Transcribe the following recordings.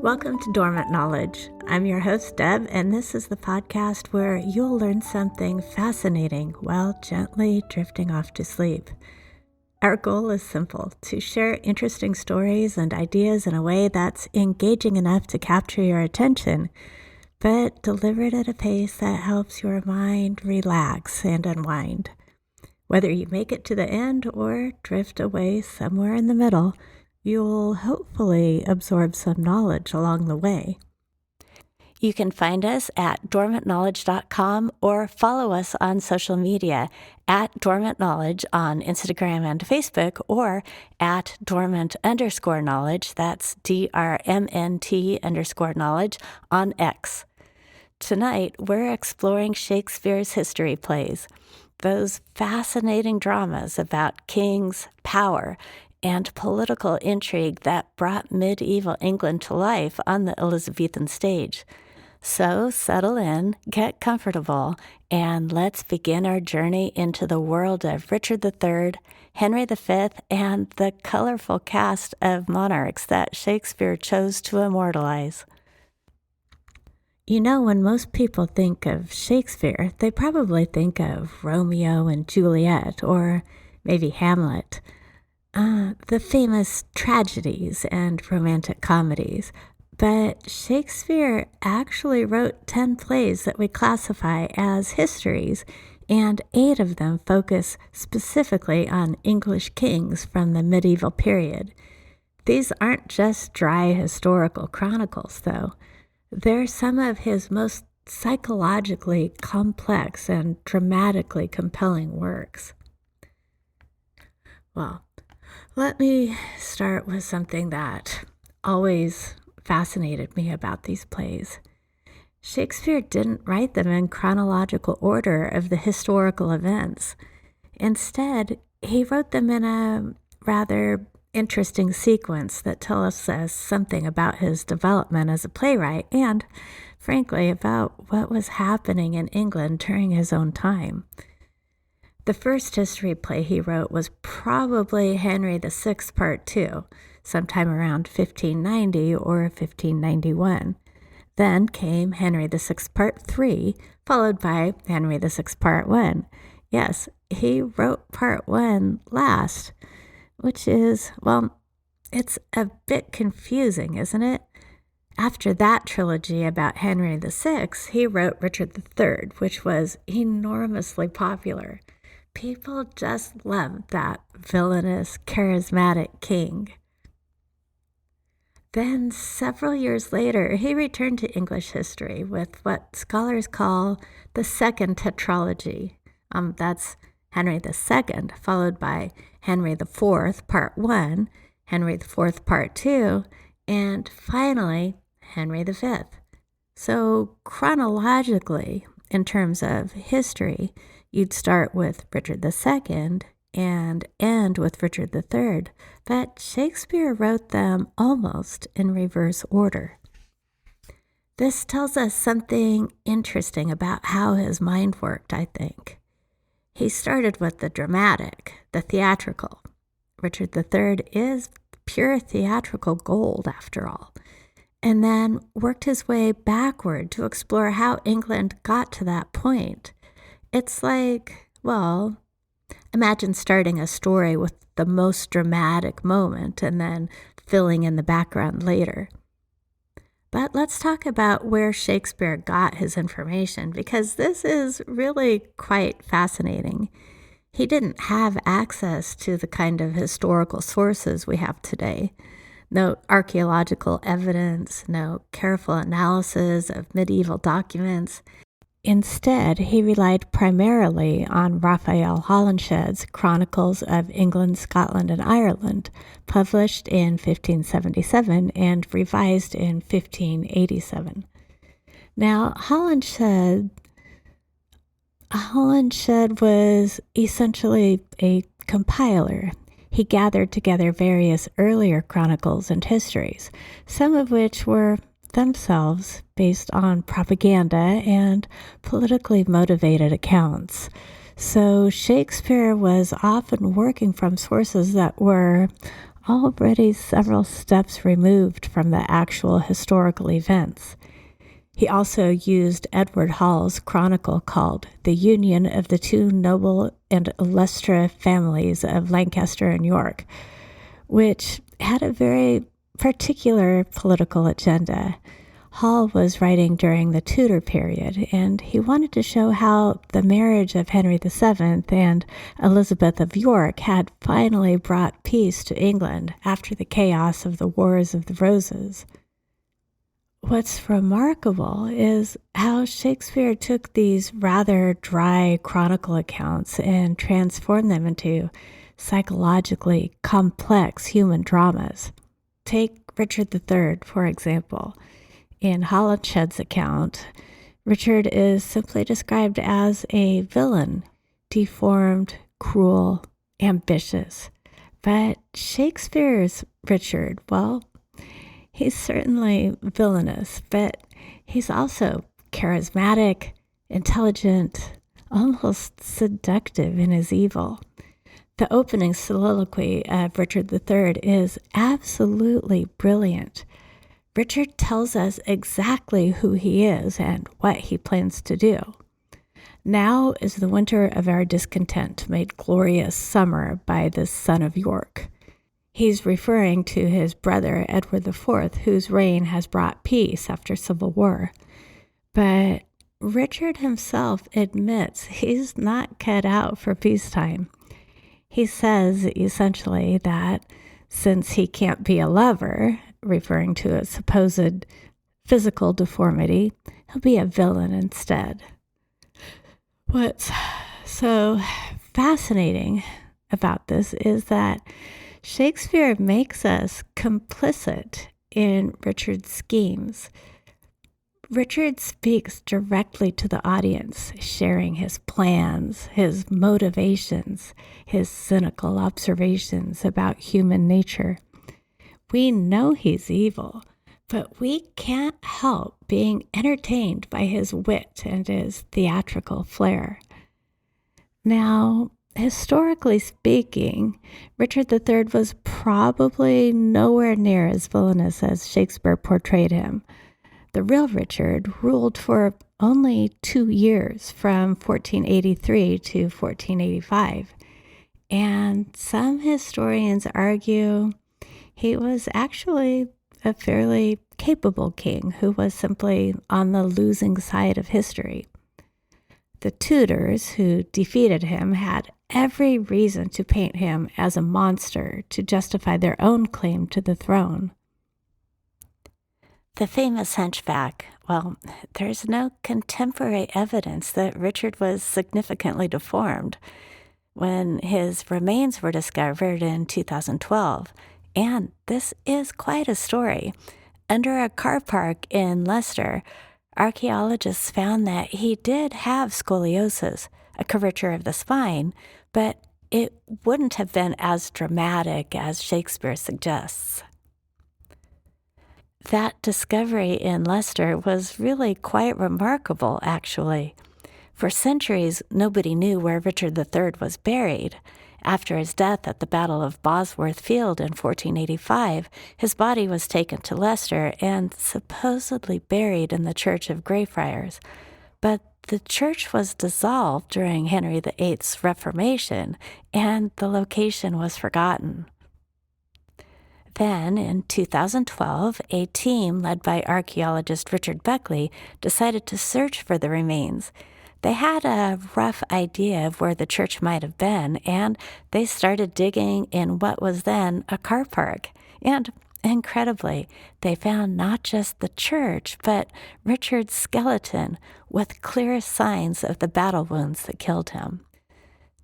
Welcome to Dormant Knowledge. I'm your host, Deb, and this is the podcast where you'll learn something fascinating while gently drifting off to sleep. Our goal is simple: to share interesting stories and ideas in a way that's engaging enough to capture your attention, but delivered at a pace that helps your mind relax and unwind. Whether you make it to the end or drift away somewhere in the middle, you'll hopefully absorb some knowledge along the way. You can find us at dormantknowledge.com or follow us on social media at dormantknowledge on Instagram and Facebook, or at dormant_knowledge, that's DRMNT_knowledge, on X. Tonight, we're exploring Shakespeare's history plays, those fascinating dramas about kings, power, and political intrigue that brought medieval England to life on the Elizabethan stage. So settle in, get comfortable, and let's begin our journey into the world of Richard III, Henry V, and the colorful cast of monarchs that Shakespeare chose to immortalize. You know, when most people think of Shakespeare, they probably think of Romeo and Juliet, or maybe Hamlet, the famous tragedies and romantic comedies. But Shakespeare actually wrote 10 plays that we classify as histories, and 8 of them focus specifically on English kings from the medieval period. These aren't just dry historical chronicles, though. They're some of his most psychologically complex and dramatically compelling works. Well, let me start with something that always fascinated me about these plays. Shakespeare didn't write them in chronological order of the historical events. Instead, he wrote them in a rather interesting sequence that tells us something about his development as a playwright and, frankly, about what was happening in England during his own time. The first history play he wrote was probably Henry VI Part 2, sometime around 1590 or 1591. Then came Henry VI Part 3, followed by Henry VI Part 1. Yes, he wrote Part 1 last, which is, well, it's a bit confusing, isn't it? After that trilogy about Henry VI, he wrote Richard III, which was enormously popular. People just loved that villainous, charismatic king. Then, several years later, he returned to English history with what scholars call the second tetralogy. That's Henry II, followed by Henry IV, Part 1, Henry IV, Part 2, and finally, Henry V. So, chronologically, in terms of history, you'd start with Richard II and end with Richard III, but Shakespeare wrote them almost in reverse order. This tells us something interesting about how his mind worked, I think. He started with the dramatic, the theatrical. Richard III is pure theatrical gold, after all, and then worked his way backward to explore how England got to that point. It's like, well, imagine starting a story with the most dramatic moment and then filling in the background later. But let's talk about where Shakespeare got his information, because this is really quite fascinating. He didn't have access to the kind of historical sources we have today. No archaeological evidence, no careful analysis of medieval documents. Instead, he relied primarily on Raphael Holinshed's Chronicles of England, Scotland, and Ireland, published in 1577 and revised in 1587. Now, Holinshed was essentially a compiler. He gathered together various earlier chronicles and histories, some of which were themselves based on propaganda and politically motivated accounts. So Shakespeare was often working from sources that were already several steps removed from the actual historical events. He also used Edward Hall's chronicle called The Union of the Two Noble and Illustrious Families of Lancaster and York, which had a very particular political agenda. Hall was writing during the Tudor period, and he wanted to show how the marriage of Henry VII and Elizabeth of York had finally brought peace to England after the chaos of the Wars of the Roses. What's remarkable is how Shakespeare took these rather dry chronicle accounts and transformed them into psychologically complex human dramas. Take Richard III, for example. In Holinshed's account, Richard is simply described as a villain, deformed, cruel, ambitious. But Shakespeare's Richard, well, he's certainly villainous, but he's also charismatic, intelligent, almost seductive in his evil. The opening soliloquy of Richard III is absolutely brilliant. Richard tells us exactly who he is and what he plans to do. Now is the winter of our discontent made glorious summer by this son of York. He's referring to his brother Edward IV, whose reign has brought peace after civil war. But Richard himself admits he's not cut out for peacetime. He says essentially that since he can't be a lover, referring to a supposed physical deformity, he'll be a villain instead. What's so fascinating about this is that Shakespeare makes us complicit in Richard's schemes. Richard speaks directly to the audience, sharing his plans, his motivations, his cynical observations about human nature. We know he's evil, but we can't help being entertained by his wit and his theatrical flair. Now, historically speaking, Richard III was probably nowhere near as villainous as Shakespeare portrayed him. The real Richard ruled for only 2 years, from 1483 to 1485, and some historians argue he was actually a fairly capable king who was simply on the losing side of history. The Tudors, who defeated him, had every reason to paint him as a monster to justify their own claim to the throne. The famous hunchback, well, there's no contemporary evidence that Richard was significantly deformed. When his remains were discovered in 2012, and this is quite a story, under a car park in Leicester, archaeologists found that he did have scoliosis, a curvature of the spine, but it wouldn't have been as dramatic as Shakespeare suggests. That discovery in Leicester was really quite remarkable, actually. For centuries, nobody knew where Richard III was buried. After his death at the Battle of Bosworth Field in 1485, his body was taken to Leicester and supposedly buried in the Church of Greyfriars. But the church was dissolved during Henry VIII's Reformation, and the location was forgotten. Then, in 2012, a team led by archaeologist Richard Buckley decided to search for the remains. They had a rough idea of where the church might have been, and they started digging in what was then a car park. And incredibly, they found not just the church, but Richard's skeleton with clear signs of the battle wounds that killed him.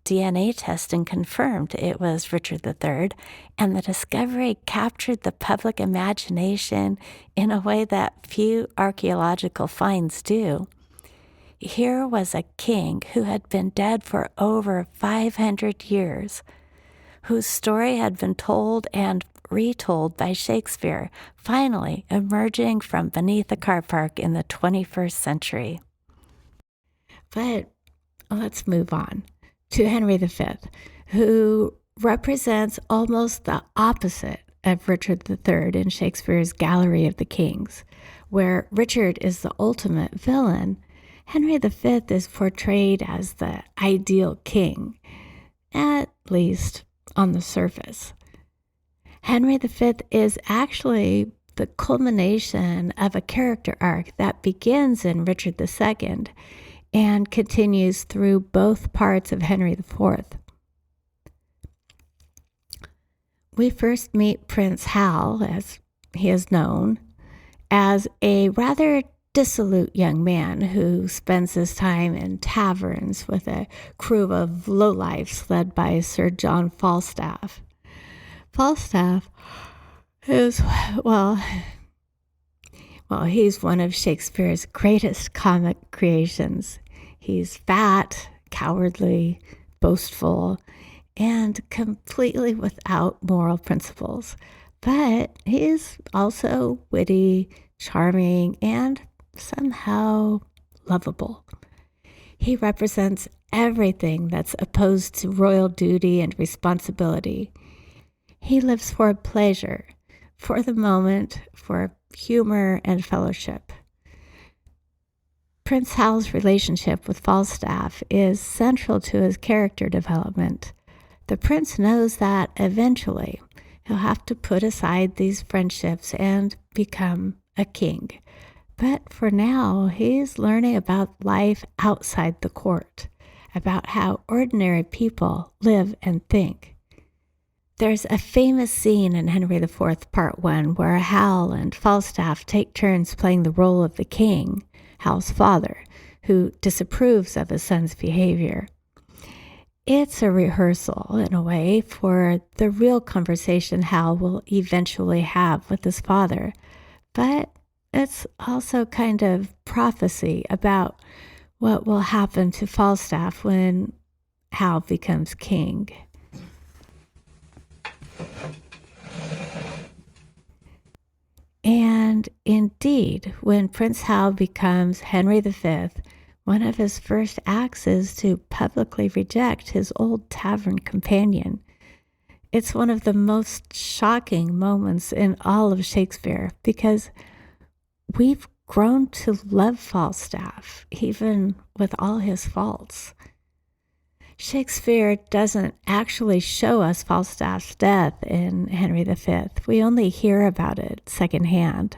DNA testing confirmed it was Richard III, and the discovery captured the public imagination in a way that few archaeological finds do. Here was a king who had been dead for over 500 years, whose story had been told and retold by Shakespeare, finally emerging from beneath a car park in the 21st century. But let's move on to Henry V, who represents almost the opposite of Richard III in Shakespeare's Gallery of the Kings, where Richard is the ultimate villain. Henry V is portrayed as the ideal king, at least on the surface. Henry V is actually the culmination of a character arc that begins in Richard II and continues through both parts of Henry IV. We first meet Prince Hal, as he is known, as a rather dissolute young man who spends his time in taverns with a crew of lowlifes led by Sir John Falstaff. Falstaff is, he's one of Shakespeare's greatest comic creations. He's fat, cowardly, boastful, and completely without moral principles. But he's also witty, charming, and somehow lovable. He represents everything that's opposed to royal duty and responsibility. He lives for pleasure, for the moment, for humor and fellowship. Prince Hal's relationship with Falstaff is central to his character development. The prince knows that eventually he'll have to put aside these friendships and become a king. But for now, he's learning about life outside the court, about how ordinary people live and think. There's a famous scene in Henry IV, Part 1, where Hal and Falstaff take turns playing the role of the king, Hal's father, who disapproves of his son's behavior. It's a rehearsal, in a way, for the real conversation Hal will eventually have with his father, but it's also kind of prophecy about what will happen to Falstaff when Hal becomes king. And indeed, when Prince Hal becomes Henry V, one of his first acts is to publicly reject his old tavern companion. It's one of the most shocking moments in all of Shakespeare because we've grown to love Falstaff, even with all his faults. Shakespeare doesn't actually show us Falstaff's death in Henry V. We only hear about it secondhand.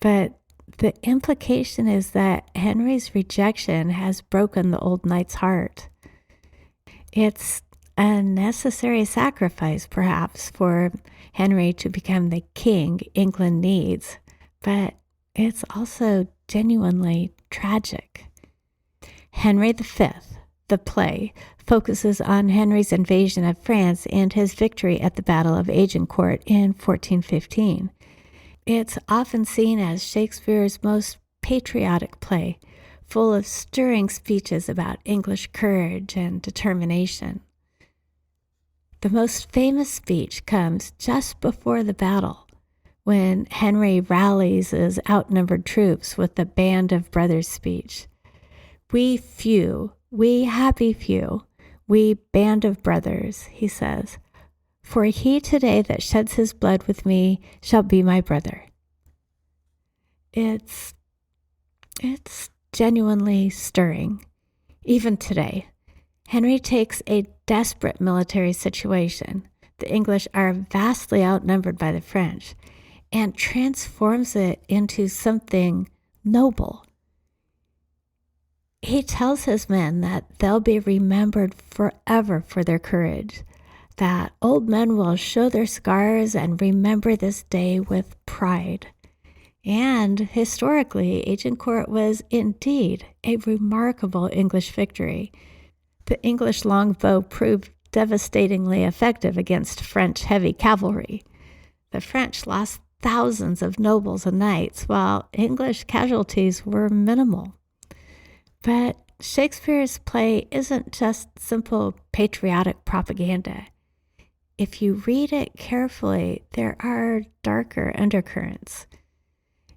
But the implication is that Henry's rejection has broken the old knight's heart. It's a necessary sacrifice, perhaps, for Henry to become the king England needs, but it's also genuinely tragic. Henry V, the play, focuses on Henry's invasion of France and his victory at the Battle of Agincourt in 1415. It's often seen as Shakespeare's most patriotic play, full of stirring speeches about English courage and determination. The most famous speech comes just before the battle, when Henry rallies his outnumbered troops with the Band of Brothers speech. "We few, we happy few, we band of brothers," he says, "for he today that sheds his blood with me shall be my brother." It's genuinely stirring. Even today, Henry takes a desperate military situation. The English are vastly outnumbered by the French, and transforms it into something noble. He tells his men that they'll be remembered forever for their courage, that old men will show their scars and remember this day with pride. And historically, Agincourt was indeed a remarkable English victory. The English longbow proved devastatingly effective against French heavy cavalry. The French lost thousands of nobles and knights, while English casualties were minimal. But Shakespeare's play isn't just simple patriotic propaganda. If you read it carefully, there are darker undercurrents.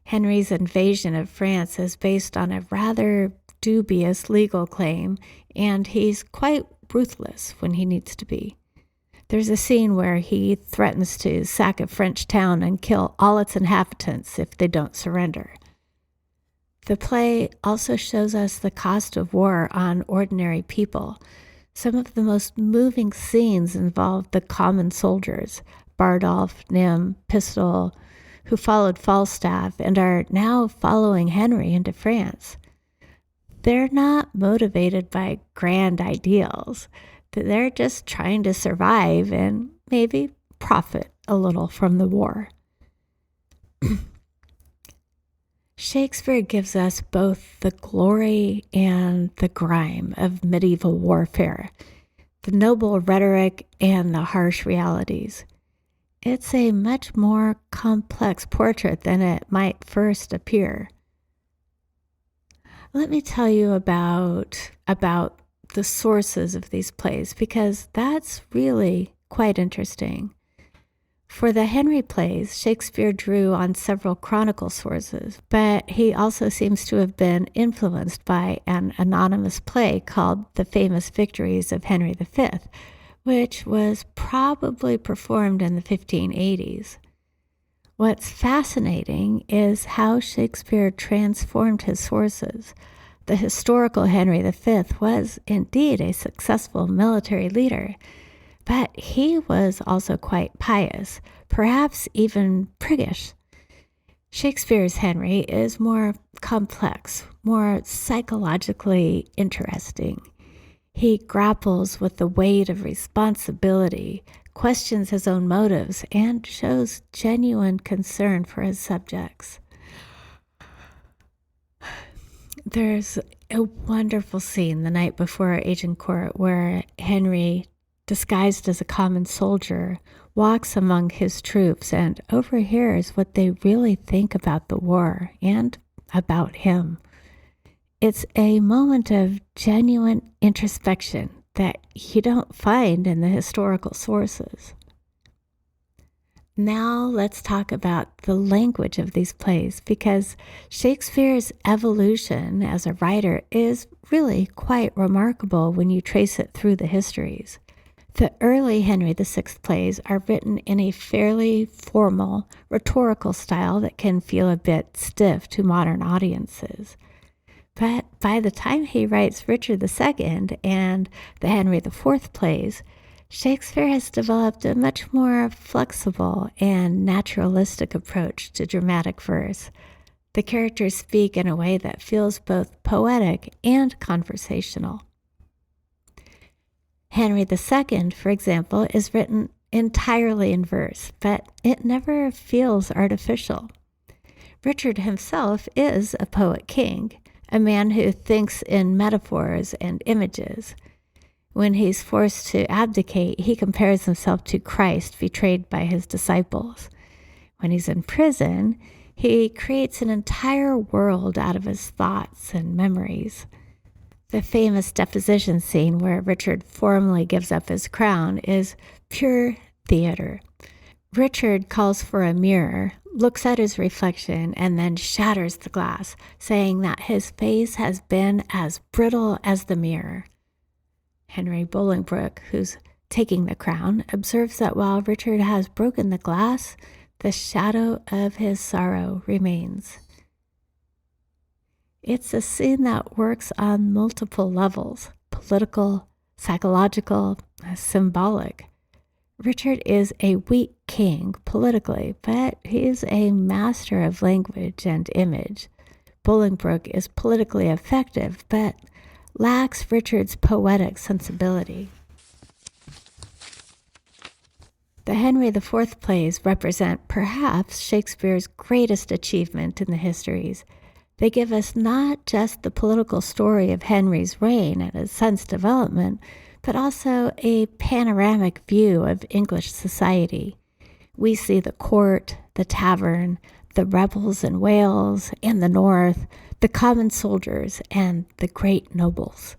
Henry's invasion of France is based on a rather dubious legal claim, and he's quite ruthless when he needs to be. There's a scene where he threatens to sack a French town and kill all its inhabitants if they don't surrender. The play also shows us the cost of war on ordinary people. Some of the most moving scenes involve the common soldiers, Bardolph, Nym, Pistol, who followed Falstaff and are now following Henry into France. They're not motivated by grand ideals. They're just trying to survive and maybe profit a little from the war. Shakespeare gives us both the glory and the grime of medieval warfare, the noble rhetoric and the harsh realities. It's a much more complex portrait than it might first appear. Let me tell you about the sources of these plays, because that's really quite interesting. For the Henry plays, Shakespeare drew on several chronicle sources, but he also seems to have been influenced by an anonymous play called The Famous Victories of Henry V, which was probably performed in the 1580s. What's fascinating is how Shakespeare transformed his sources. The historical Henry V was indeed a successful military leader, but he was also quite pious, perhaps even priggish. Shakespeare's Henry is more complex, more psychologically interesting. He grapples with the weight of responsibility, questions his own motives, and shows genuine concern for his subjects. There's a wonderful scene the night before Agincourt where Henry, disguised as a common soldier, walks among his troops and overhears what they really think about the war and about him. It's a moment of genuine introspection that you don't find in the historical sources. Now let's talk about the language of these plays, because Shakespeare's evolution as a writer is really quite remarkable when you trace it through the histories. The early Henry VI plays are written in a fairly formal, rhetorical style that can feel a bit stiff to modern audiences. But by the time he writes Richard II and the Henry IV plays, Shakespeare has developed a much more flexible and naturalistic approach to dramatic verse. The characters speak in a way that feels both poetic and conversational. Henry II, for example, is written entirely in verse, but it never feels artificial. Richard himself is a poet king, a man who thinks in metaphors and images. When he's forced to abdicate, he compares himself to Christ betrayed by his disciples. When he's in prison, he creates an entire world out of his thoughts and memories. The famous deposition scene where Richard formally gives up his crown is pure theater. Richard calls for a mirror, looks at his reflection, and then shatters the glass, saying that his face has been as brittle as the mirror. Henry Bolingbroke, who's taking the crown, observes that while Richard has broken the glass, the shadow of his sorrow remains. It's a scene that works on multiple levels: political, psychological, symbolic. Richard is a weak king politically, but he is a master of language and image. Bolingbroke is politically effective, but lacks Richard's poetic sensibility. The Henry IV plays represent perhaps Shakespeare's greatest achievement in the histories. They give us not just the political story of Henry's reign and his son's development, but also a panoramic view of English society. We see the court, the tavern, the rebels in Wales and the north, the common soldiers, and the great nobles.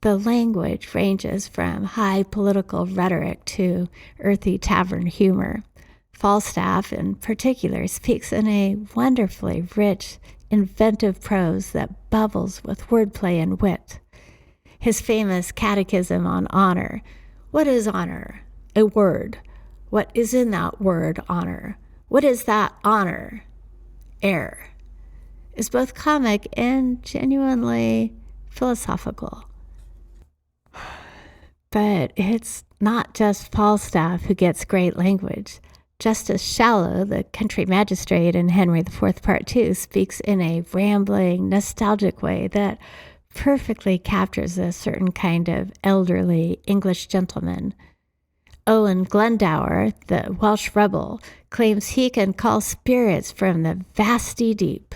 The language ranges from high political rhetoric to earthy tavern humor. Falstaff, in particular, speaks in a wonderfully rich, inventive prose that bubbles with wordplay and wit. His famous Catechism on Honor, What is honor? A word. What is in that word, honor? What is that honor? Air. Is both comic and genuinely philosophical. But it's not just Falstaff who gets great language. Justice Shallow, the country magistrate in Henry IV Part 2, speaks in a rambling, nostalgic way that perfectly captures a certain kind of elderly English gentleman. Owen Glendower, the Welsh rebel, claims he can call spirits from the vasty deep,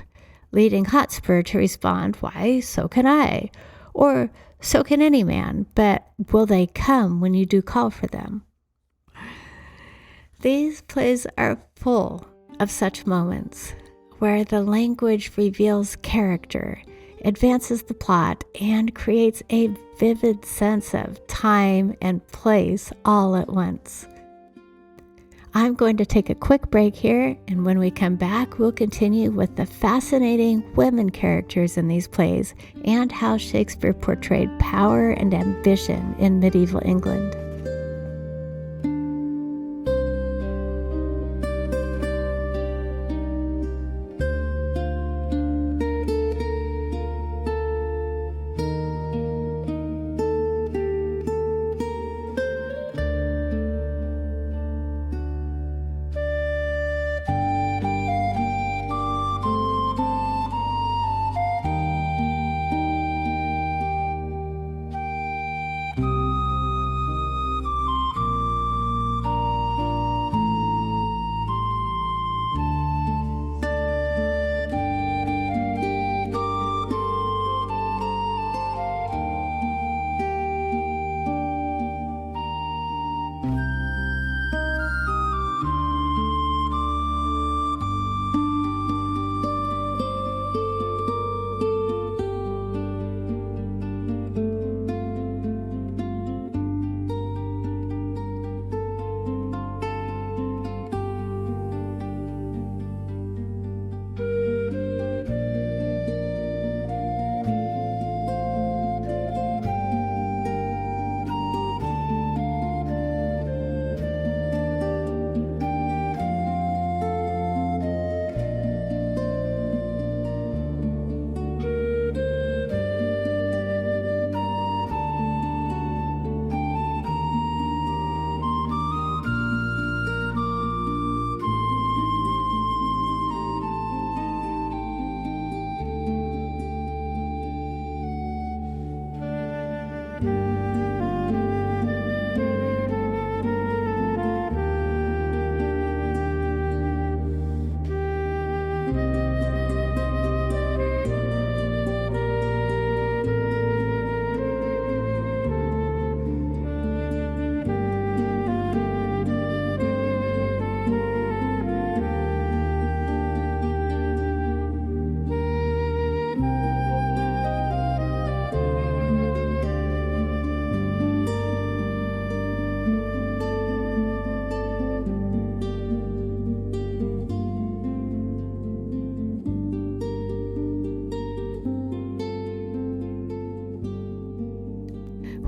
leading Hotspur to respond, "Why, so can I," or "So can any man, but will they come when you do call for them?" These plays are full of such moments where the language reveals character, advances the plot, and creates a vivid sense of time and place all at once. I'm going to take a quick break here, and when we come back, we'll continue with the fascinating women characters in these plays and how Shakespeare portrayed power and ambition in medieval England.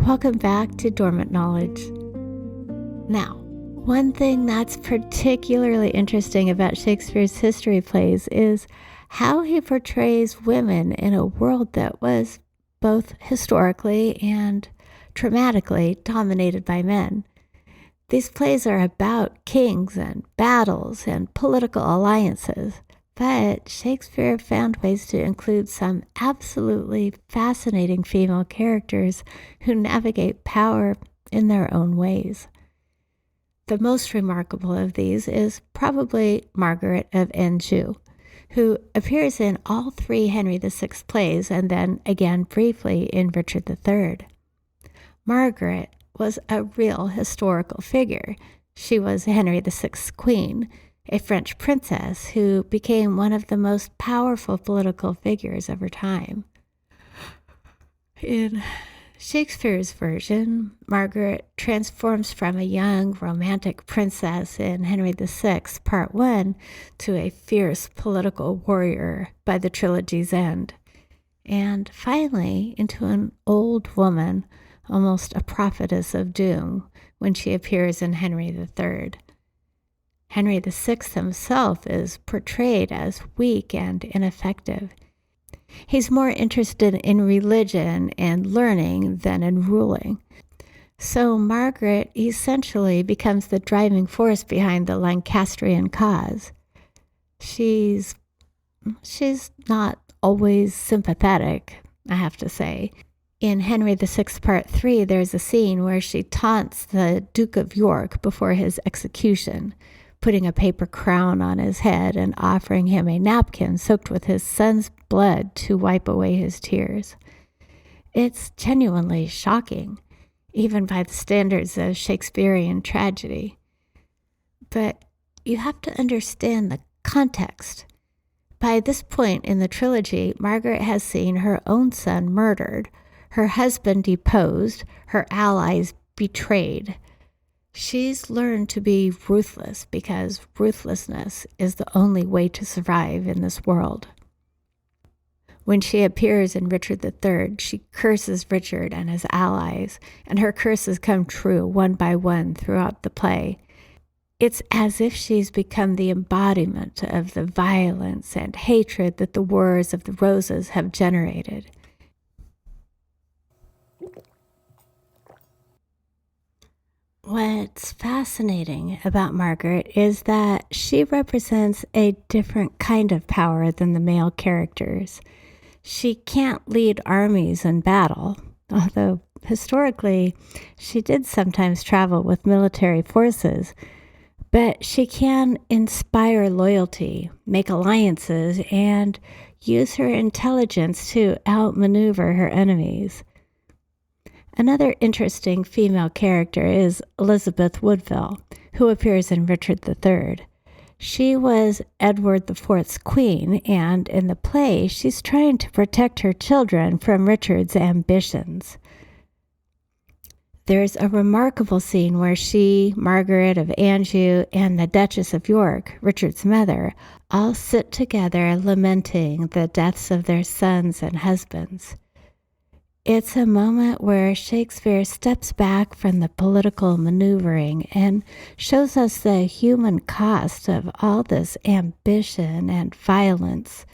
Welcome back to Dormant Knowledge. Now, one thing that's particularly interesting about Shakespeare's history plays is how he portrays women in a world that was both historically and dramatically dominated by men. These plays are about kings and battles and political alliances, but Shakespeare found ways to include some absolutely fascinating female characters who navigate power in their own ways. The most remarkable of these is probably Margaret of Anjou, who appears in all three Henry VI plays and then again briefly in Richard III. Margaret was a real historical figure. She was Henry VI's queen, a French princess who became one of the most powerful political figures of her time. In Shakespeare's version, Margaret transforms from a young romantic princess in Henry VI, Part 1, to a fierce political warrior by the trilogy's end, and finally into an old woman almost a prophetess of doom, when she appears in Henry III. Henry VI himself is portrayed as weak and ineffective. He's more interested in religion and learning than in ruling. So Margaret essentially becomes the driving force behind the Lancastrian cause. She's not always sympathetic, I have to say. In Henry VI Part 3, there's a scene where she taunts the Duke of York before his execution, putting a paper crown on his head and offering him a napkin soaked with his son's blood to wipe away his tears. It's genuinely shocking, even by the standards of Shakespearean tragedy. But you have to understand the context. By this point in the trilogy, Margaret has seen her own son murdered, her husband deposed, her allies betrayed. She's learned to be ruthless because ruthlessness is the only way to survive in this world. When she appears in Richard III, she curses Richard and his allies, and her curses come true one by one throughout the play. It's as if she's become the embodiment of the violence and hatred that the Wars of the Roses have generated. What's fascinating about Margaret is that she represents a different kind of power than the male characters. She can't lead armies in battle, although historically she did sometimes travel with military forces, but she can inspire loyalty, make alliances, and use her intelligence to outmaneuver her enemies. Another interesting female character is Elizabeth Woodville, who appears in Richard III. She was Edward IV's queen, and in the play, she's trying to protect her children from Richard's ambitions. There's a remarkable scene where she, Margaret of Anjou, and the Duchess of York, Richard's mother, all sit together lamenting the deaths of their sons and husbands. It's a moment where Shakespeare steps back from the political maneuvering and shows us the human cost of all this ambition and violence.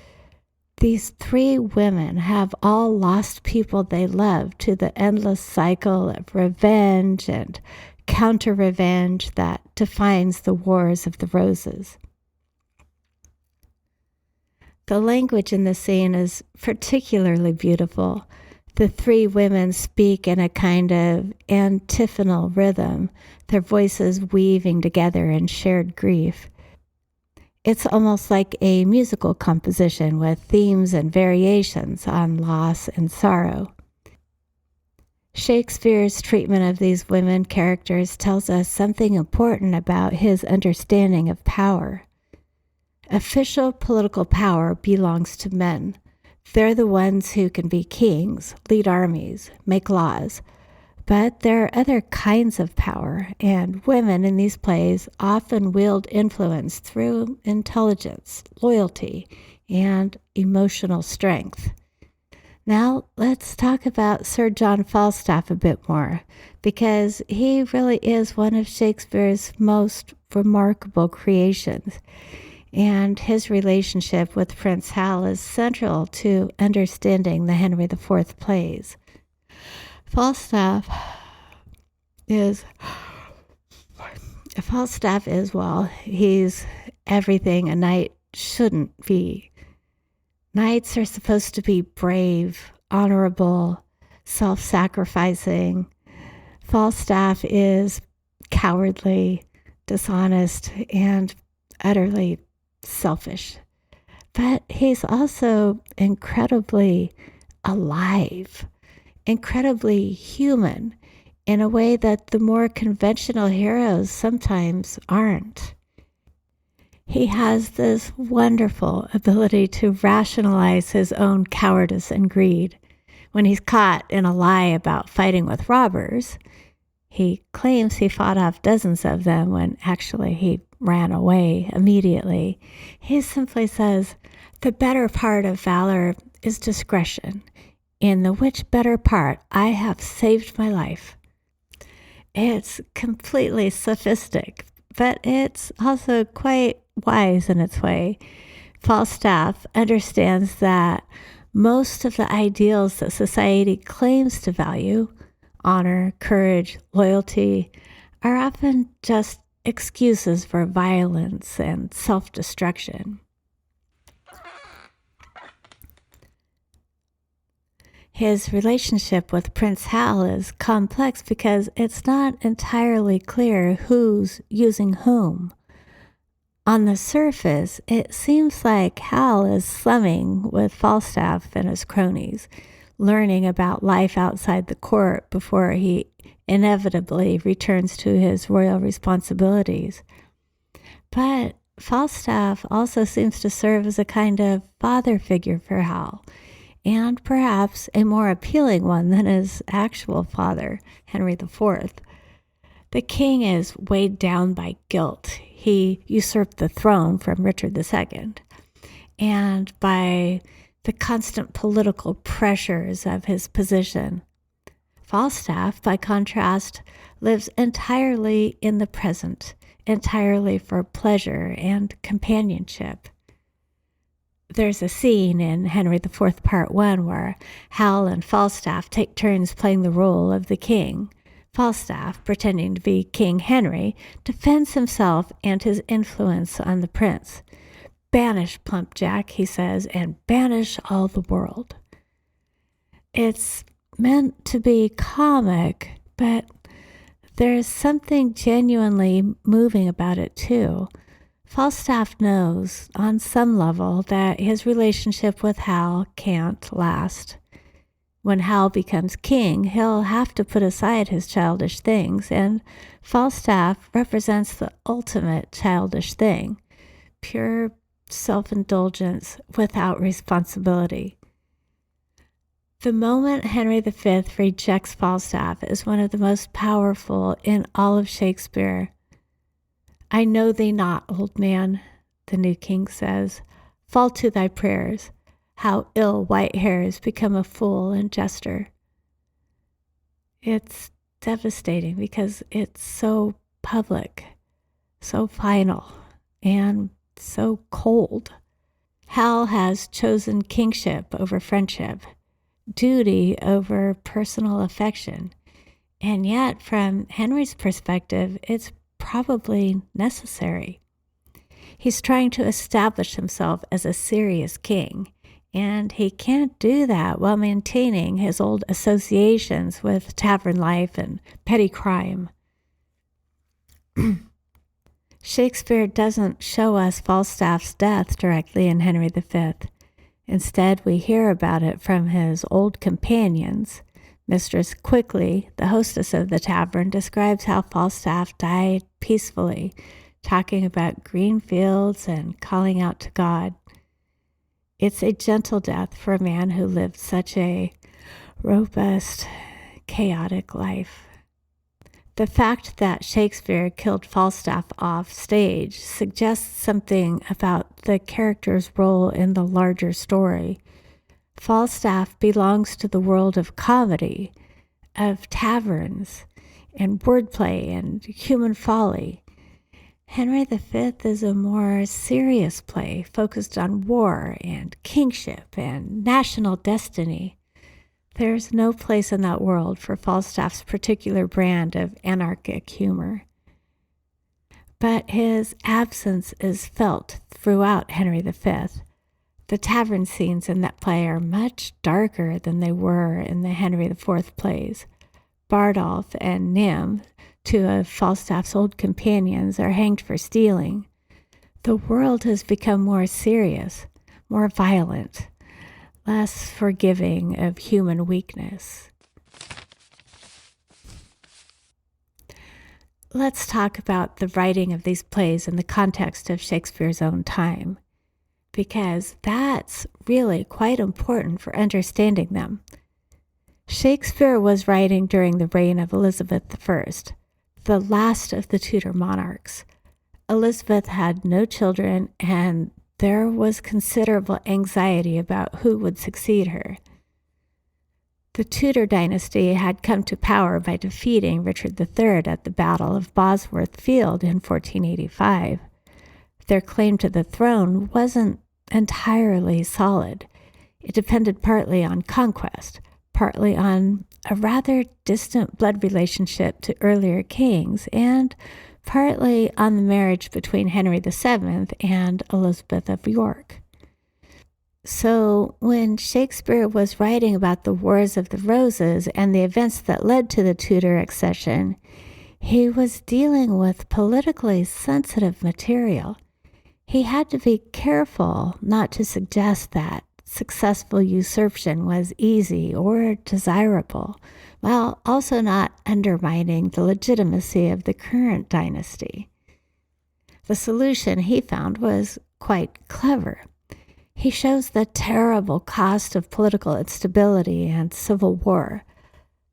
These three women have all lost people they love to the endless cycle of revenge and counter-revenge that defines the Wars of the Roses. The language in the scene is particularly beautiful. The three women speak in a kind of antiphonal rhythm, their voices weaving together in shared grief. It's almost like a musical composition with themes and variations on loss and sorrow. Shakespeare's treatment of these women characters tells us something important about his understanding of power. Official political power belongs to men. They're the ones who can be kings, lead armies, make laws. But there are other kinds of power, and women in these plays often wield influence through intelligence, loyalty, and emotional strength. Now, let's talk about Sir John Falstaff a bit more, because he really is one of Shakespeare's most remarkable creations. And his relationship with Prince Hal is central to understanding the Henry IV plays. Falstaff is, well, he's everything a knight shouldn't be. Knights are supposed to be brave, honorable, self-sacrificing. Falstaff is cowardly, dishonest, and utterly selfish. But he's also incredibly alive, incredibly human, in a way that the more conventional heroes sometimes aren't. He has this wonderful ability to rationalize his own cowardice and greed. When he's caught in a lie about fighting with robbers, he claims he fought off dozens of them when actually he ran away immediately. He simply says, the better part of valor is discretion. in the which better part I have saved my life. It's completely sophistic, but it's also quite wise in its way. Falstaff understands that most of the ideals that society claims to value, honor, courage, loyalty, are often just excuses for violence and self-destruction. His relationship with Prince Hal is complex because it's not entirely clear who's using whom. On the surface, it seems like Hal is slumming with Falstaff and his cronies, learning about life outside the court before he inevitably returns to his royal responsibilities. But Falstaff also seems to serve as a kind of father figure for Hal, and perhaps a more appealing one than his actual father, Henry IV. The king is weighed down by guilt. He usurped the throne from Richard II, and by the constant political pressures of his position. Falstaff, by contrast, lives entirely in the present, entirely for pleasure and companionship. There's a scene in Henry IV Part 1 where Hal and Falstaff take turns playing the role of the king. Falstaff, pretending to be King Henry, defends himself and his influence on the prince. "Banish plump Jack," he says, "and banish all the world." It's meant to be comic, but there's something genuinely moving about it too. Falstaff knows, on some level, that his relationship with Hal can't last. When Hal becomes king, he'll have to put aside his childish things, and Falstaff represents the ultimate childish thing, pure self-indulgence without responsibility. The moment Henry V rejects Falstaff is one of the most powerful in all of Shakespeare. "I know thee not, old man," the new king says. "Fall to thy prayers. How ill white hairs become a fool and jester." It's devastating because it's so public, so final, and so cold. Hal has chosen kingship over friendship, duty over personal affection, and yet from Henry's perspective, it's probably necessary. He's trying to establish himself as a serious king, and he can't do that while maintaining his old associations with tavern life and petty crime. Shakespeare doesn't show us Falstaff's death directly in Henry V. Instead, we hear about it from his old companions. Mistress Quickly, the hostess of the tavern, describes how Falstaff died peacefully, talking about green fields and calling out to God. It's a gentle death for a man who lived such a robust, chaotic life. The fact that Shakespeare killed Falstaff off stage suggests something about the character's role in the larger story. Falstaff belongs to the world of comedy, of taverns, and wordplay and human folly. Henry V is a more serious play focused on war and kingship and national destiny. There's no place in that world for Falstaff's particular brand of anarchic humor. But his absence is felt throughout Henry V. The tavern scenes in that play are much darker than they were in the Henry IV plays. Bardolph and Nym, two of Falstaff's old companions, are hanged for stealing. The world has become more serious, more violent, less forgiving of human weakness. Let's talk about the writing of these plays in the context of Shakespeare's own time, because that's really quite important for understanding them. Shakespeare was writing during the reign of Elizabeth I, the last of the Tudor monarchs. Elizabeth had no children, and there was considerable anxiety about who would succeed her. The Tudor dynasty had come to power by defeating Richard III at the Battle of Bosworth Field in 1485. Their claim to the throne wasn't entirely solid. It depended partly on conquest, partly on a rather distant blood relationship to earlier kings, and partly on the marriage between Henry VII and Elizabeth of York. So when Shakespeare was writing about the Wars of the Roses and the events that led to the Tudor accession, he was dealing with politically sensitive material. He had to be careful not to suggest that successful usurpation was easy or desirable, while also not undermining the legitimacy of the current dynasty. The solution he found was quite clever. He shows the terrible cost of political instability and civil war.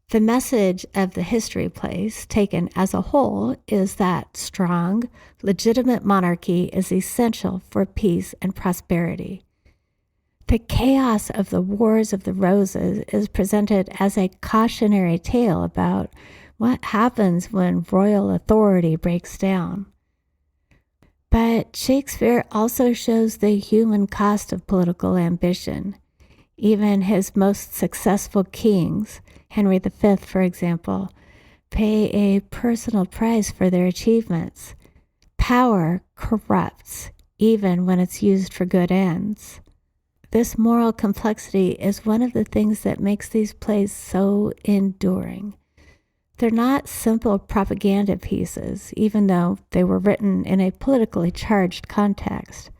The message of the history plays, taken as a whole, is that strong, legitimate monarchy is essential for peace and prosperity. The chaos of the Wars of the Roses is presented as a cautionary tale about what happens when royal authority breaks down. But Shakespeare also shows the human cost of political ambition. Even his most successful kings, Henry V, for example, pay a personal price for their achievements. Power corrupts, even when it's used for good ends. This moral complexity is one of the things that makes these plays so enduring. They're not simple propaganda pieces, even though they were written in a politically charged context.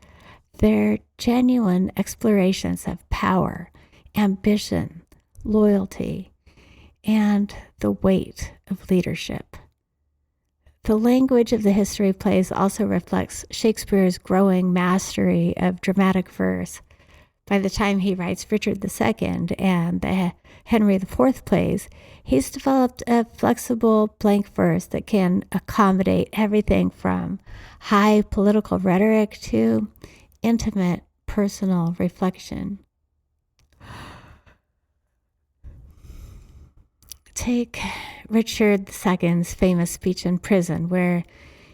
They're genuine explorations of power, ambition, loyalty, and the weight of leadership. The language of the history plays also reflects Shakespeare's growing mastery of dramatic verse. By the time he writes Richard II and the Henry IV plays, he's developed a flexible blank verse that can accommodate everything from high political rhetoric to intimate personal reflection. Take Richard II's famous speech in prison, where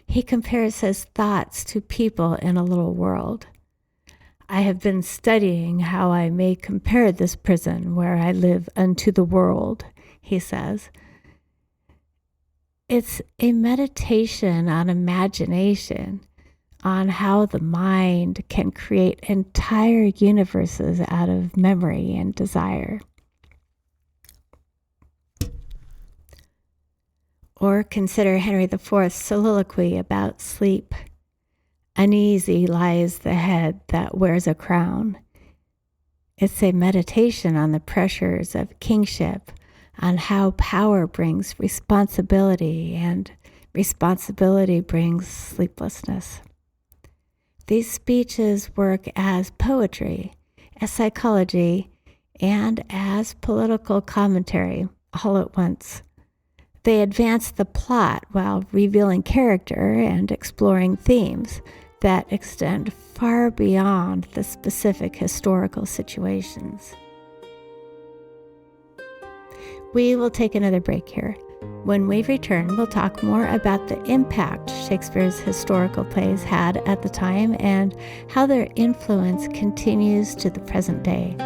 he compares his thoughts to people in a little world. I have been studying how I may compare this prison where I live unto the world, he says. It's a meditation on imagination, on how the mind can create entire universes out of memory and desire. Or consider Henry IV's soliloquy about sleep. Uneasy lies the head that wears a crown. It's a meditation on the pressures of kingship, on how power brings responsibility and responsibility brings sleeplessness. These speeches work as poetry, as psychology, and as political commentary all at once. They advance the plot while revealing character and exploring themes that extend far beyond the specific historical situations. We will take another break here. When we return, we'll talk more about the impact Shakespeare's historical plays had at the time and how their influence continues to the present day.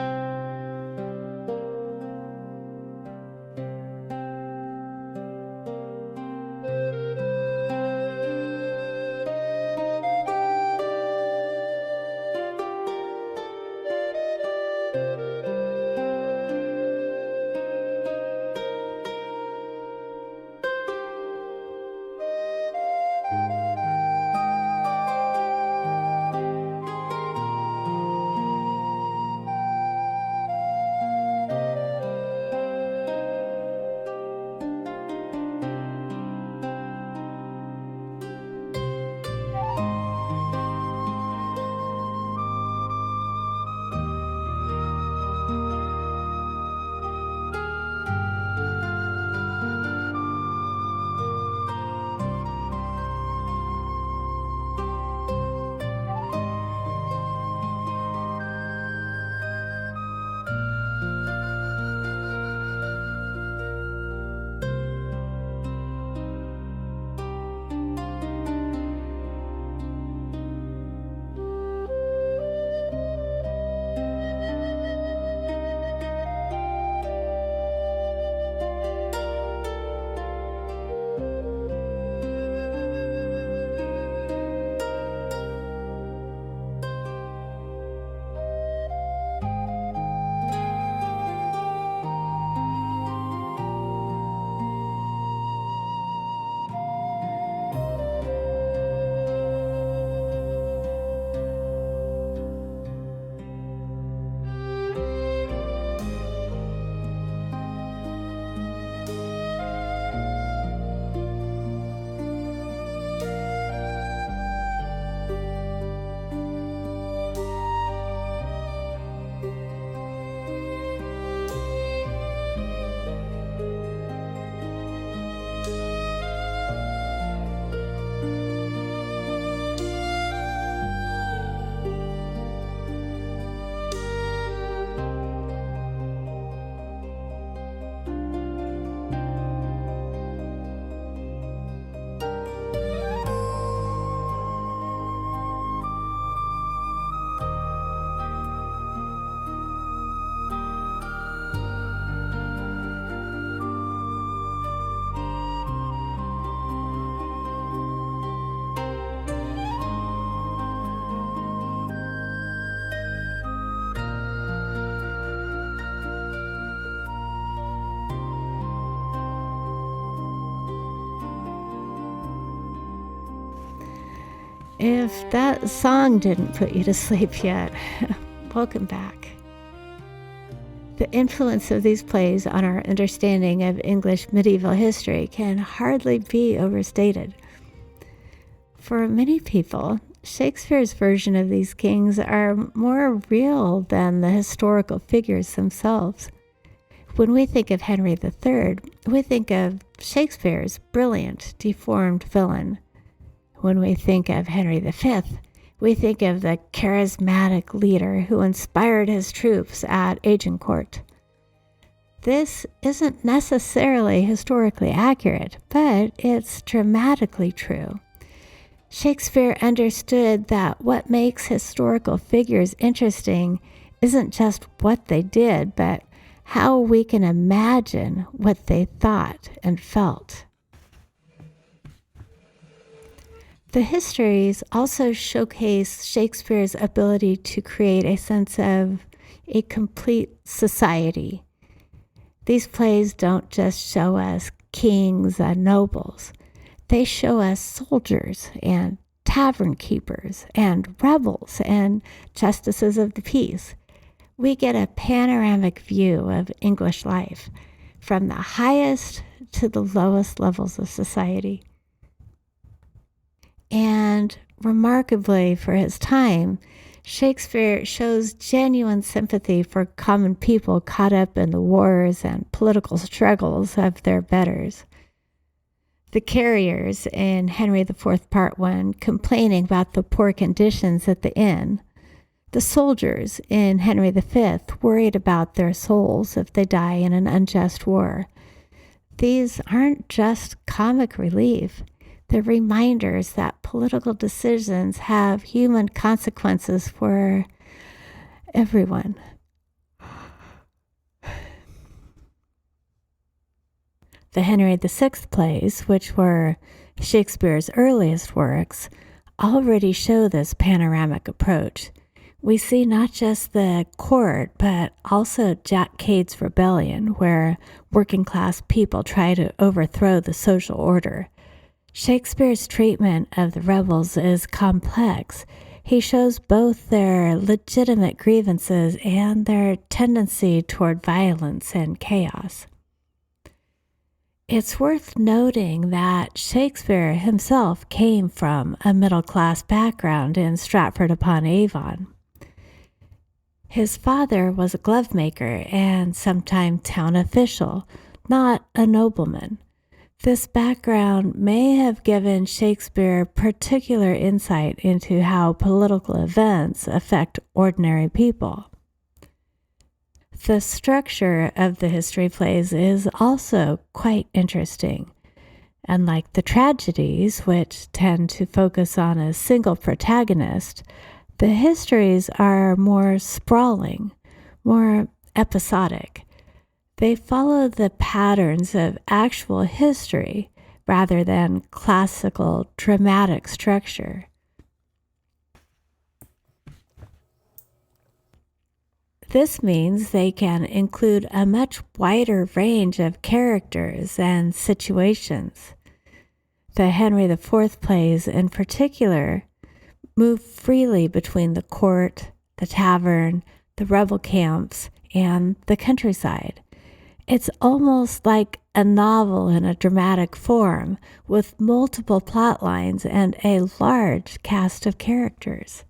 If that song didn't put you to sleep yet, welcome back. The influence of these plays on our understanding of English medieval history can hardly be overstated. For many people, Shakespeare's version of these kings are more real than the historical figures themselves. When we think of Henry III, we think of Shakespeare's brilliant, deformed villain. When we think of Henry V, we think of the charismatic leader who inspired his troops at Agincourt. This isn't necessarily historically accurate, but it's dramatically true. Shakespeare understood that what makes historical figures interesting isn't just what they did, but how we can imagine what they thought and felt. The histories also showcase Shakespeare's ability to create a sense of a complete society. These plays don't just show us kings and nobles. They show us soldiers and tavern keepers and rebels and justices of the peace. We get a panoramic view of English life from the highest to the lowest levels of society. And remarkably for his time, Shakespeare shows genuine sympathy for common people caught up in the wars and political struggles of their betters. The carriers in Henry IV Part 1 complaining about the poor conditions at the inn. The soldiers in Henry V worried about their souls if they die in an unjust war. These aren't just comic relief. They're reminders that political decisions have human consequences for everyone. The Henry VI plays, which were Shakespeare's earliest works, already show this panoramic approach. We see not just the court, but also Jack Cade's rebellion, where working class people try to overthrow the social order. Shakespeare's treatment of the rebels is complex. He shows both their legitimate grievances and their tendency toward violence and chaos. It's worth noting that Shakespeare himself came from a middle-class background in Stratford-upon-Avon. His father was a glovemaker and sometime town official, not a nobleman. This background may have given Shakespeare particular insight into how political events affect ordinary people. The structure of the history plays is also quite interesting. Unlike the tragedies, which tend to focus on a single protagonist, the histories are more sprawling, more episodic. They follow the patterns of actual history rather than classical dramatic structure. This means they can include a much wider range of characters and situations. The Henry IV plays, in particular, move freely between the court, the tavern, the rebel camps, and the countryside. It's almost like a novel in a dramatic form, with multiple plot lines and a large cast of characters.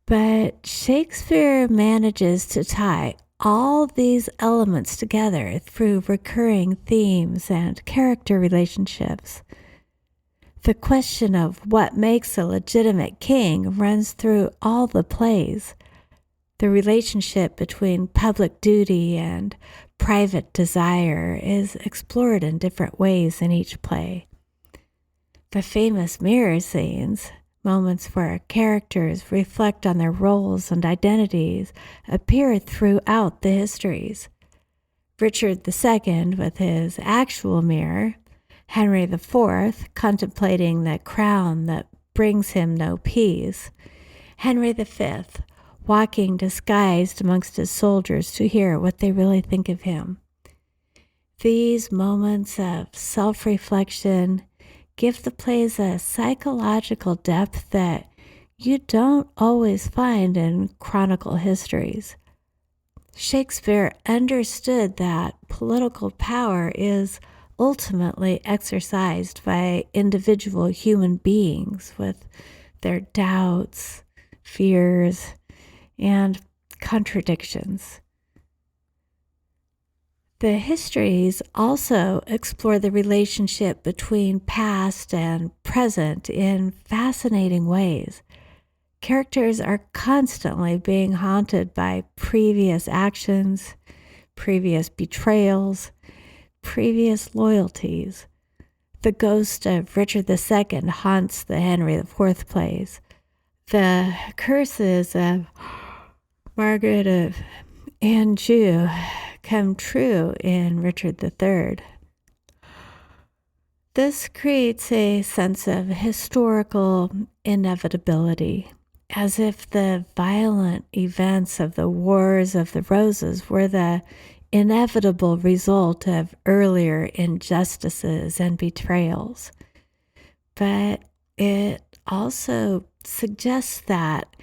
But Shakespeare manages to tie all these elements together through recurring themes and character relationships. The question of what makes a legitimate king runs through all the plays. The relationship between public duty and private desire is explored in different ways in each play. The famous mirror scenes, moments where characters reflect on their roles and identities, appear throughout the histories. Richard II with his actual mirror, Henry IV contemplating the crown that brings him no peace, Henry V walking disguised amongst his soldiers to hear what they really think of him. These moments of self-reflection give the plays a psychological depth that you don't always find in chronicle histories. Shakespeare understood that political power is ultimately exercised by individual human beings with their doubts, fears, and contradictions. The histories also explore the relationship between past and present in fascinating ways. Characters are constantly being haunted by previous actions, previous betrayals, previous loyalties. The ghost of Richard II haunts the Henry IV plays. The curses of Margaret of Anjou come true in Richard III. This creates a sense of historical inevitability, as if the violent events of the Wars of the Roses were the inevitable result of earlier injustices and betrayals. But it also suggests that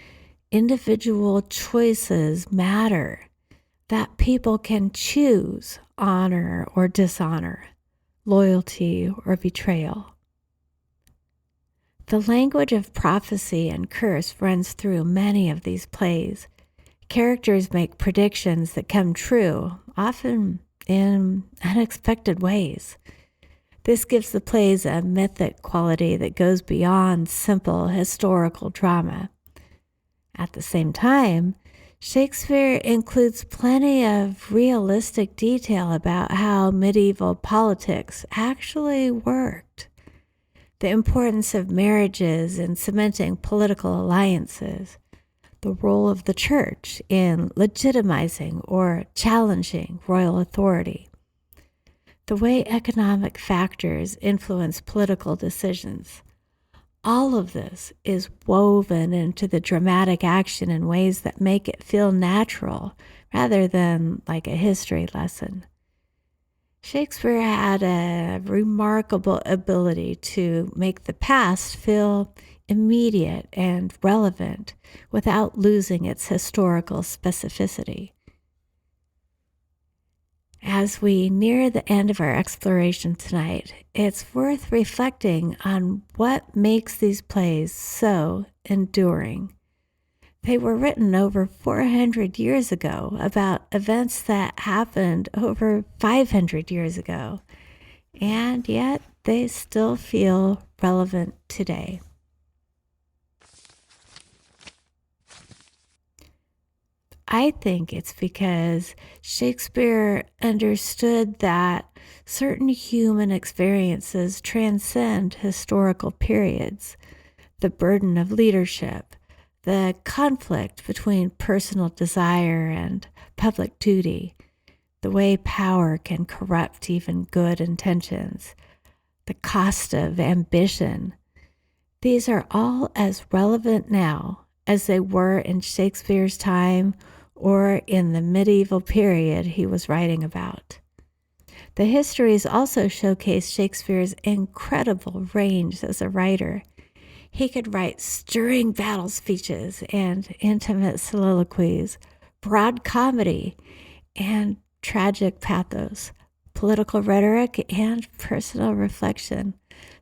individual choices matter, that people can choose honor or dishonor, loyalty or betrayal. The language of prophecy and curse runs through many of these plays. Characters make predictions that come true, often in unexpected ways. This gives the plays a mythic quality that goes beyond simple historical drama. At the same time, Shakespeare includes plenty of realistic detail about how medieval politics actually worked. The importance of marriages in cementing political alliances, the role of the church in legitimizing or challenging royal authority, the way economic factors influence political decisions. All of this is woven into the dramatic action in ways that make it feel natural rather than like a history lesson. Shakespeare had a remarkable ability to make the past feel immediate and relevant without losing its historical specificity. As we near the end of our exploration tonight, it's worth reflecting on what makes these plays so enduring. They were written over 400 years ago about events that happened over 500 years ago, and yet they still feel relevant today. I think it's because Shakespeare understood that certain human experiences transcend historical periods. The burden of leadership, the conflict between personal desire and public duty, the way power can corrupt even good intentions, the cost of ambition. These are all as relevant now as they were in Shakespeare's time or in the medieval period he was writing about. The histories also showcase Shakespeare's incredible range as a writer. He could write stirring battle speeches and intimate soliloquies, broad comedy and tragic pathos, political rhetoric and personal reflection,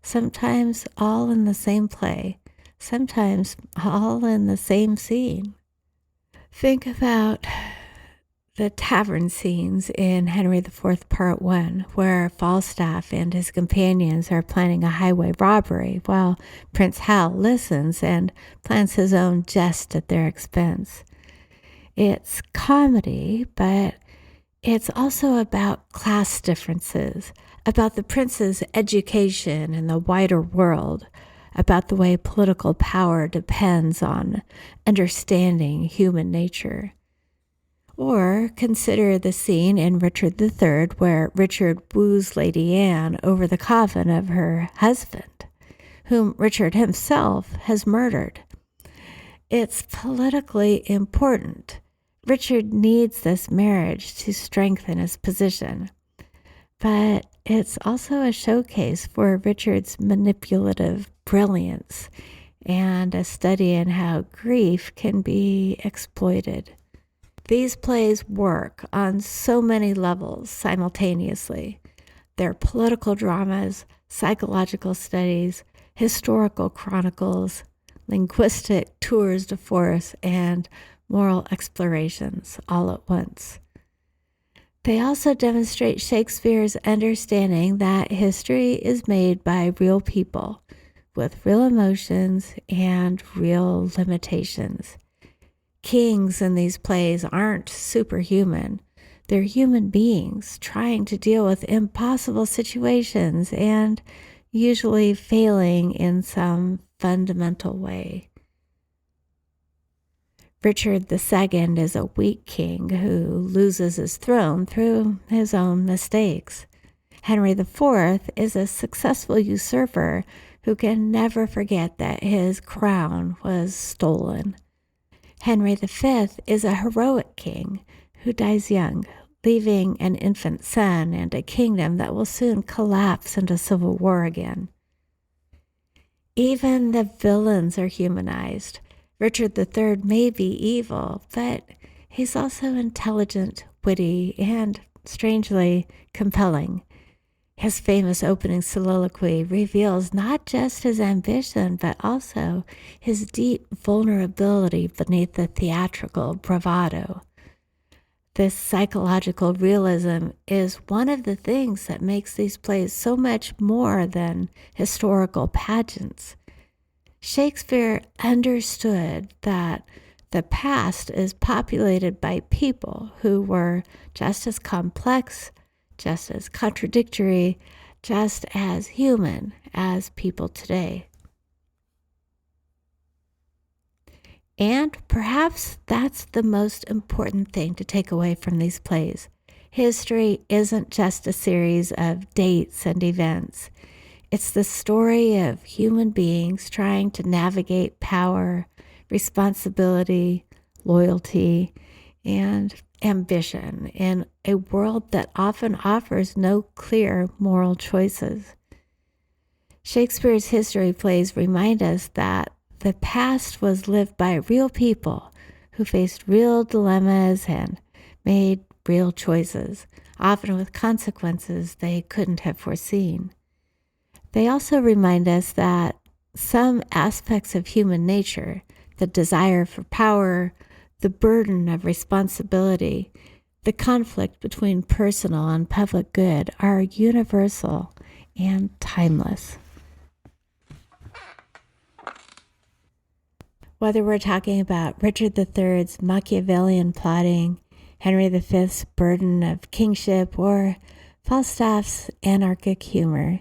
sometimes all in the same play, sometimes all in the same scene. Think about the tavern scenes in Henry IV Part 1, where Falstaff and his companions are planning a highway robbery while Prince Hal listens and plans his own jest at their expense. It's comedy, but it's also about class differences, about the prince's education in the wider world, about the way political power depends on understanding human nature. Or consider the scene in Richard III where Richard woos Lady Anne over the coffin of her husband, whom Richard himself has murdered. It's politically important. Richard needs this marriage to strengthen his position. But it's also a showcase for Richard's manipulative brilliance and a study in how grief can be exploited. These plays work on so many levels simultaneously. They're political dramas, psychological studies, historical chronicles, linguistic tours de force, and moral explorations all at once. They also demonstrate Shakespeare's understanding that history is made by real people with real emotions and real limitations. Kings in these plays aren't superhuman. They're human beings trying to deal with impossible situations and usually failing in some fundamental way. Richard II is a weak king who loses his throne through his own mistakes. Henry IV is a successful usurper who can never forget that his crown was stolen. Henry V is a heroic king who dies young, leaving an infant son and a kingdom that will soon collapse into civil war again. Even the villains are humanized. Richard III may be evil, but he's also intelligent, witty, and strangely compelling. His famous opening soliloquy reveals not just his ambition, but also his deep vulnerability beneath the theatrical bravado. This psychological realism is one of the things that makes these plays so much more than historical pageants. Shakespeare understood that the past is populated by people who were just as complex, just as contradictory, just as human as people today. And perhaps that's the most important thing to take away from these plays. History isn't just a series of dates and events. It's the story of human beings trying to navigate power, responsibility, loyalty, and ambition in a world that often offers no clear moral choices. Shakespeare's history plays remind us that the past was lived by real people who faced real dilemmas and made real choices, often with consequences they couldn't have foreseen. They also remind us that some aspects of human nature, the desire for power, the burden of responsibility, the conflict between personal and public good, are universal and timeless. Whether we're talking about Richard III's Machiavellian plotting, Henry V's burden of kingship, or Falstaff's anarchic humor,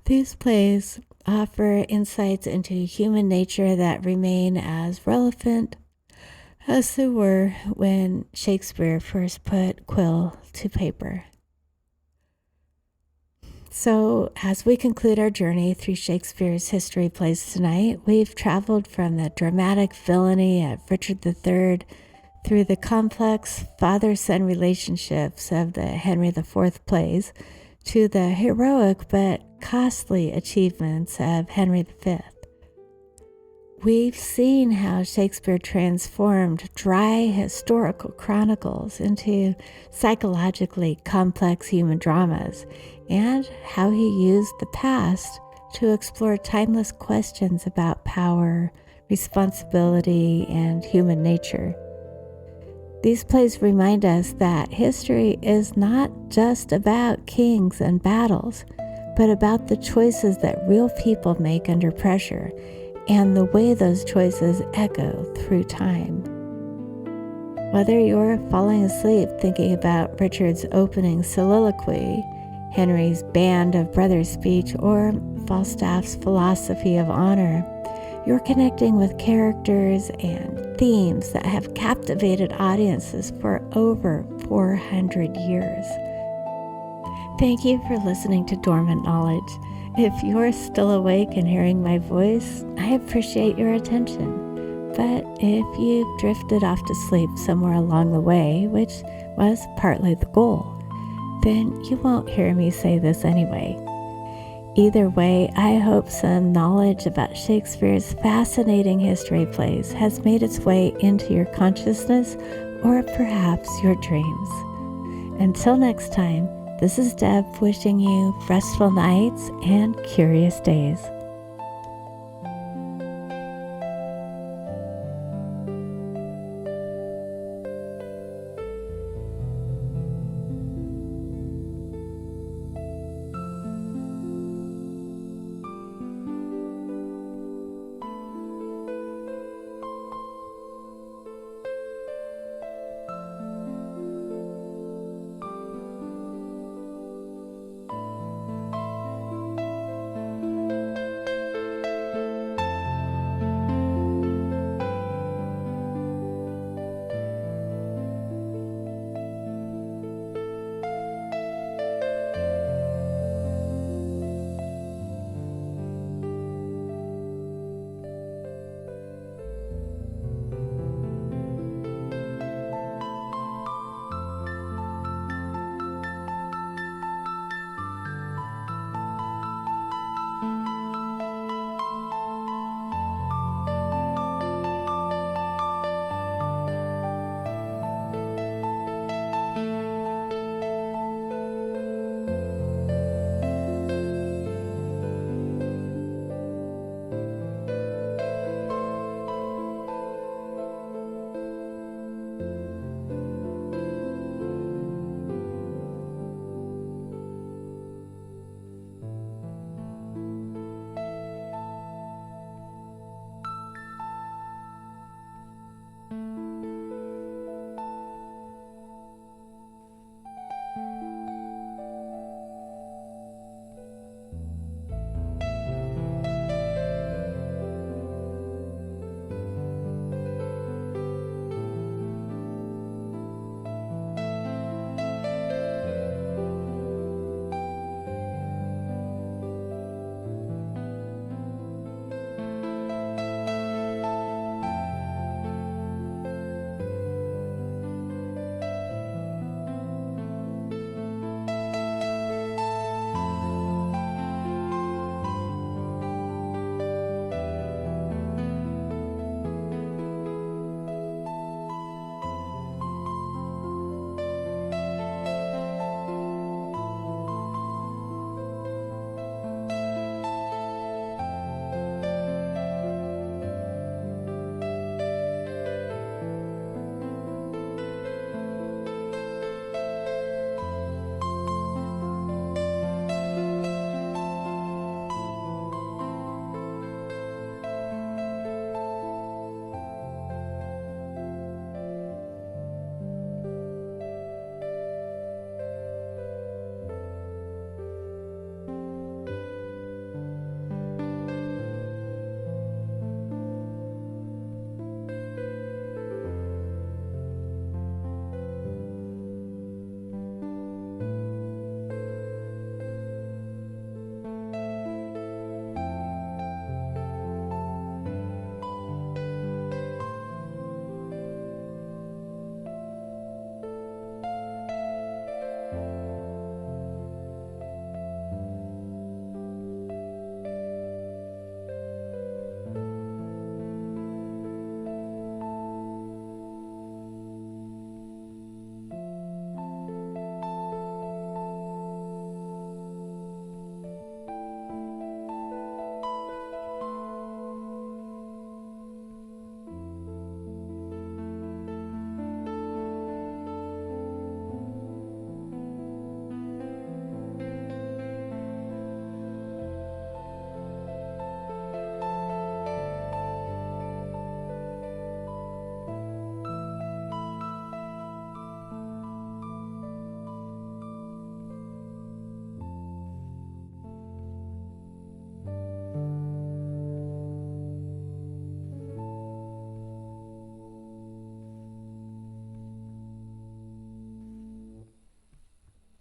these plays offer insights into human nature that remain as relevant as they were when Shakespeare first put quill to paper. So, as we conclude our journey through Shakespeare's history plays tonight, we've traveled from the dramatic villainy of Richard III through the complex father-son relationships of the Henry IV plays to the heroic but costly achievements of Henry V. We've seen how Shakespeare transformed dry historical chronicles into psychologically complex human dramas, and how he used the past to explore timeless questions about power, responsibility, and human nature. These plays remind us that history is not just about kings and battles, but about the choices that real people make under pressure and the way those choices echo through time. Whether you're falling asleep thinking about Richard's opening soliloquy, Henry's band of brothers speech, or Falstaff's philosophy of honor, you're connecting with characters and themes that have captivated audiences for over 400 years. Thank you for listening to Dormant Knowledge. If you're still awake and hearing my voice, I appreciate your attention. But if you've drifted off to sleep somewhere along the way, which was partly the goal, then you won't hear me say this anyway. Either way, I hope some knowledge about Shakespeare's fascinating history plays has made its way into your consciousness or perhaps your dreams. Until next time, this is Deb wishing you restful nights and curious days.